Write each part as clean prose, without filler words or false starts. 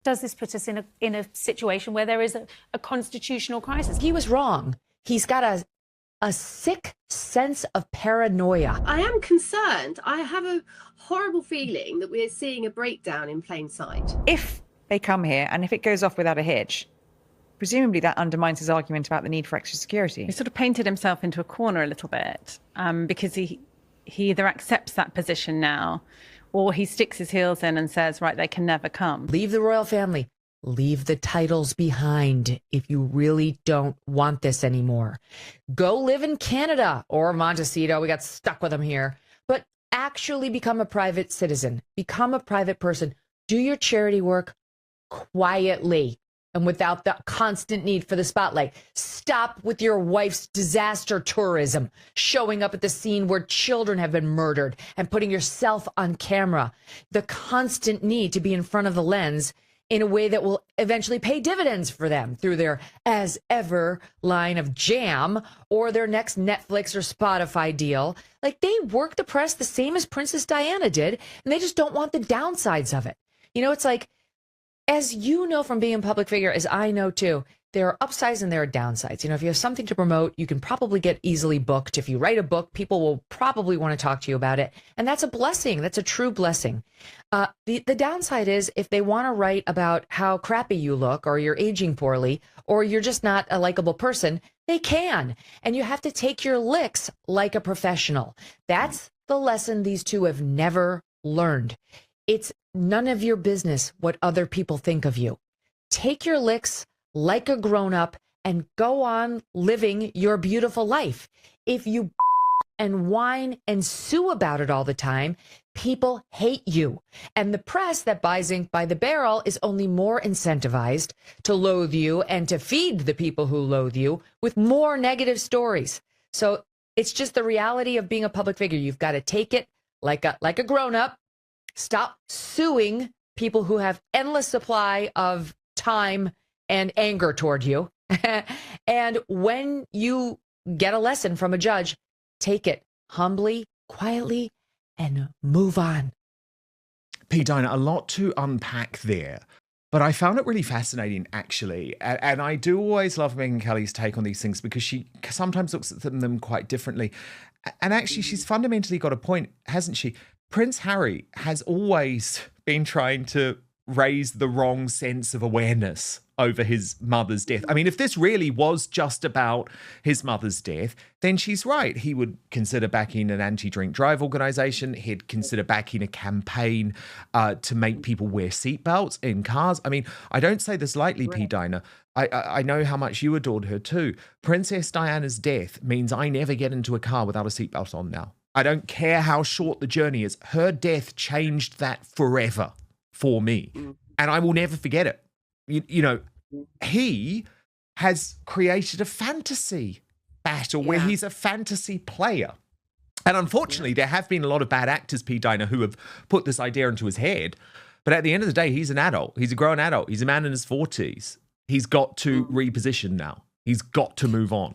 Does this put us in a situation where there is a constitutional crisis? He was wrong. He's got a sick sense of paranoia. I am concerned. I have a horrible feeling that we're seeing a breakdown in plain sight. If they come here and if it goes off without a hitch, presumably that undermines his argument about the need for extra security. He sort of painted himself into a corner a little bit because he either accepts that position now or he sticks his heels in and says, right, they can never come. Leave the royal family. Leave the titles behind if you really don't want this anymore. Go live in Canada or Montecito. We got stuck with them here. But actually become a private citizen. Become a private person. Do your charity work quietly and without the constant need for the spotlight. Stop with your wife's disaster tourism, showing up at the scene where children have been murdered and putting yourself on camera. The constant need to be in front of the lens in a way that will eventually pay dividends for them through their as ever line of jam or their next Netflix or Spotify deal. Like, they work the press the same as Princess Diana did, and they just don't want the downsides of it. You know, it's like, as you know from being a public figure, as I know too, there are upsides and there are downsides. You know, if you have something to promote, you can probably get easily booked. If you write a book, people will probably want to talk to you about it. And that's a blessing. That's a true blessing. The downside is if they want to write about how crappy you look or you're aging poorly or you're just not a likable person, they can. And you have to take your licks like a professional. That's the lesson these two have never learned. It's none of your business what other people think of you. Take your licks like a grown-up and go on living your beautiful life. If you and whine and sue about it all the time, people hate you. And the press that buys ink by the barrel is only more incentivized to loathe you and to feed the people who loathe you with more negative stories. So it's just the reality of being a public figure. You've got to take it like a grown-up. Stop suing people who have endless supply of time and anger toward you. And when you get a lesson from a judge, take it humbly, quietly, and move on. P-Dina, a lot to unpack there, but I found it really fascinating, actually. And I do always love Megyn Kelly's take on these things because she sometimes looks at them quite differently. And actually, she's fundamentally got a point, hasn't she? Prince Harry has always been trying to raise the wrong sense of awareness over his mother's death. I mean, if this really was just about his mother's death, then she's right. He would consider backing an anti-drink drive organisation. He'd consider backing a campaign to make people wear seatbelts in cars. I mean, I don't say this lightly, right. P-Dina. I know how much you adored her too. Princess Diana's death means I never get into a car without a seatbelt on now. I don't care how short the journey is. Her death changed that forever for me. And I will never forget it. You know, he has created a fantasy battle where he's a fantasy player. And unfortunately, there have been a lot of bad actors, P-Dina, who have put this idea into his head. But at the end of the day, he's an adult. He's a grown adult. He's a man in his 40s. He's got to reposition now. He's got to move on.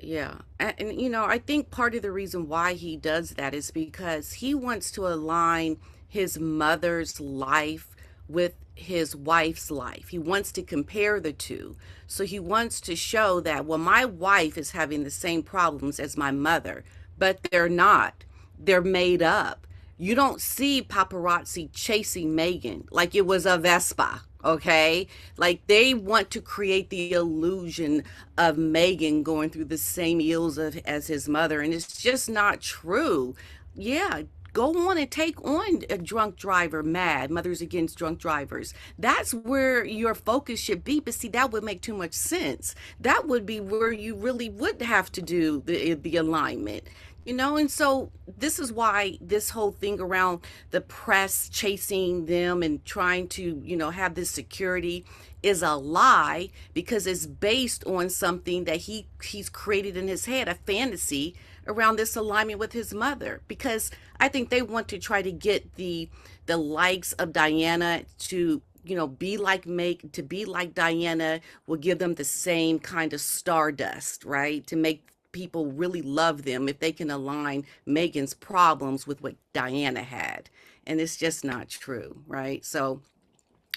Yeah. And, you know, I think part of the reason why he does that is because he wants to align his mother's life with his wife's life. He wants to compare the two. So he wants to show that, well, my wife is having the same problems as my mother, but they're not. They're made up. You don't see paparazzi chasing Megyn like it was a Vespa. Okay, like they want to create the illusion of Megyn going through the same ills as his mother, and it's just not true. Yeah, go on and take on a drunk driver, mad mothers against drunk drivers. That's where your focus should be. But see, that would make too much sense. That would be where you really would have to do the alignment. You know, and so this is why this whole thing around the press chasing them and trying to, you know, have this security is a lie, because it's based on something that he's created in his head, a fantasy around this alignment with his mother. Because I think they want to try to get the likes of Diana to, you know, be like to be like Diana will give them the same kind of stardust, right? To make people really love them if they can align Megyn's problems with what Diana had. And it's just not true, right? So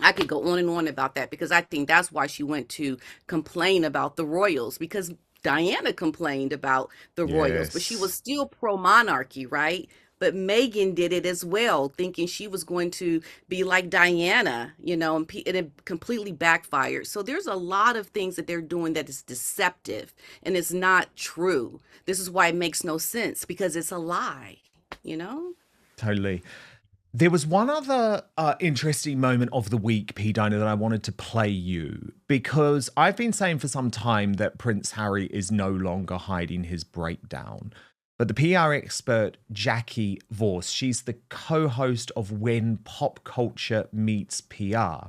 I could go on and on about that because I think that's why she went to complain about the royals, because Diana complained about the royals, but she was Yes. still pro monarchy, right? But Meghan did it as well, thinking she was going to be like Diana, and it completely backfired. So there's a lot of things that they're doing that is deceptive and it's not true. This is why it makes no sense because it's a lie, you know? Totally. There was one other interesting moment of the week, P-Dina, that I wanted to play you, because I've been saying for some time that Prince Harry is no longer hiding his breakdown. But the PR expert Jackie Vorse, she's the co-host of When Pop Culture Meets PR,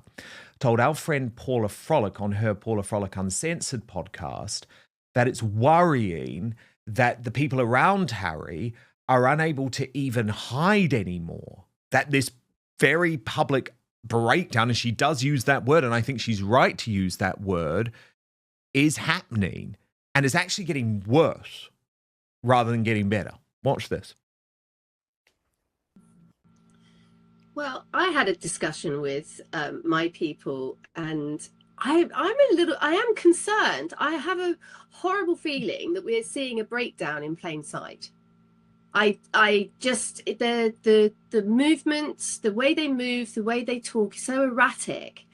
told our friend Paula Frolic on her Paula Frolic Uncensored podcast that it's worrying that the people around Harry are unable to even hide anymore. That this very public breakdown, and she does use that word, and I think she's right to use that word, is happening and is actually getting worse rather than getting better. Watch this. Well, I had a discussion with my people, and I am concerned. I have a horrible feeling that we're seeing a breakdown in plain sight. I just the movements, the way they move, the way they talk is so erratic.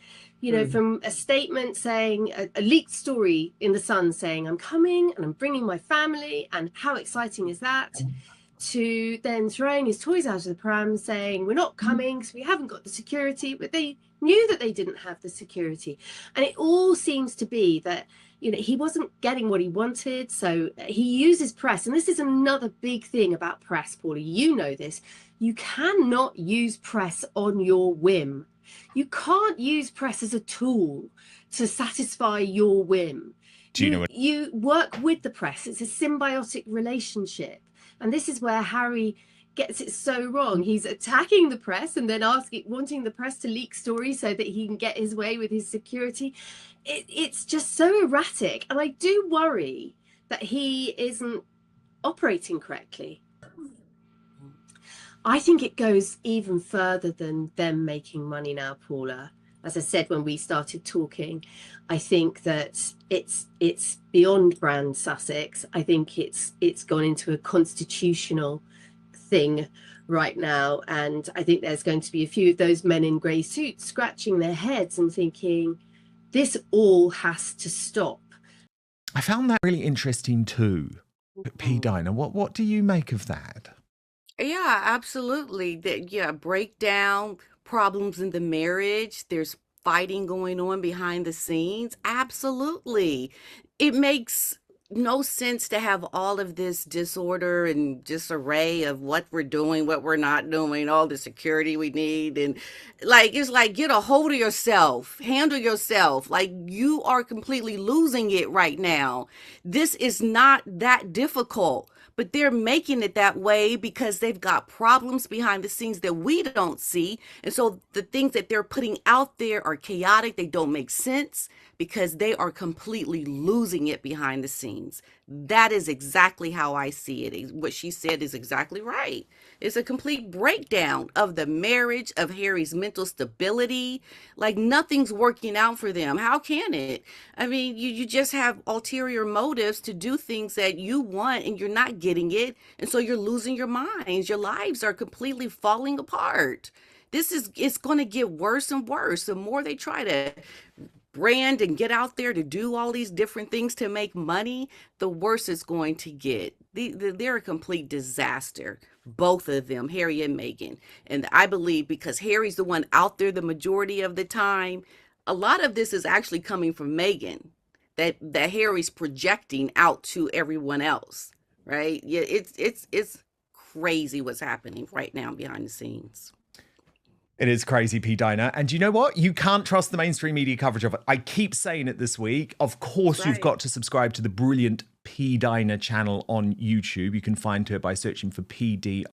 From a statement saying a leaked story in the Sun saying I'm coming and I'm bringing my family, and how exciting is that? To then throwing his toys out of the pram saying we're not coming because we haven't got the security, but they knew that they didn't have the security. And it all seems to be that he wasn't getting what he wanted, so he uses press. And this is another big thing about press, Paula, this. You cannot use press on your whim. You can't use press as a tool to satisfy your whim. You work with the press. It's a symbiotic relationship. And this is where Harry gets it so wrong. He's attacking the press and then wanting the press to leak stories so that he can get his way with his security. It's just so erratic. And I do worry that he isn't operating correctly. I think it goes even further than them making money now, Paula. As I said when we started talking, I think that it's beyond brand Sussex. I think it's gone into a constitutional thing right now, and I think there's going to be a few of those men in grey suits scratching their heads and thinking, this all has to stop. I found that really interesting too. P-Dina, what do you make of that? Yeah, absolutely. Breakdown, problems in the marriage. There's fighting going on behind the scenes. Absolutely. It makes no sense to have all of this disorder and disarray of what we're doing, what we're not doing, all the security we need. And it's like, get a hold of yourself, handle yourself. Like, you are completely losing it right now. This is not that difficult. But they're making it that way because they've got problems behind the scenes that we don't see. And so the things that they're putting out there are chaotic. They don't make sense because they are completely losing it behind the scenes. That is exactly how I see it. What she said is exactly right. It's a complete breakdown of the marriage, of Harry's mental stability. Like, nothing's working out for them. How can it? I mean, you just have ulterior motives to do things that you want and you're not getting it. And so you're losing your minds. Your lives are completely falling apart. It's going to get worse and worse. The more they try to brand and get out there to do all these different things to make money, the worse it's going to get. They're a complete disaster, both of them, Harry and Meghan. And I believe because Harry's the one out there the majority of the time, a lot of this is actually coming from Meghan, that Harry's projecting out to everyone else, right? Yeah, it's crazy what's happening right now behind the scenes. It is crazy, P-Dina. And you know what? You can't trust the mainstream media coverage of it. I keep saying it this week. Of course, you've got to subscribe to the brilliant P-Dina channel on YouTube. You can find her by searching for P-Dina.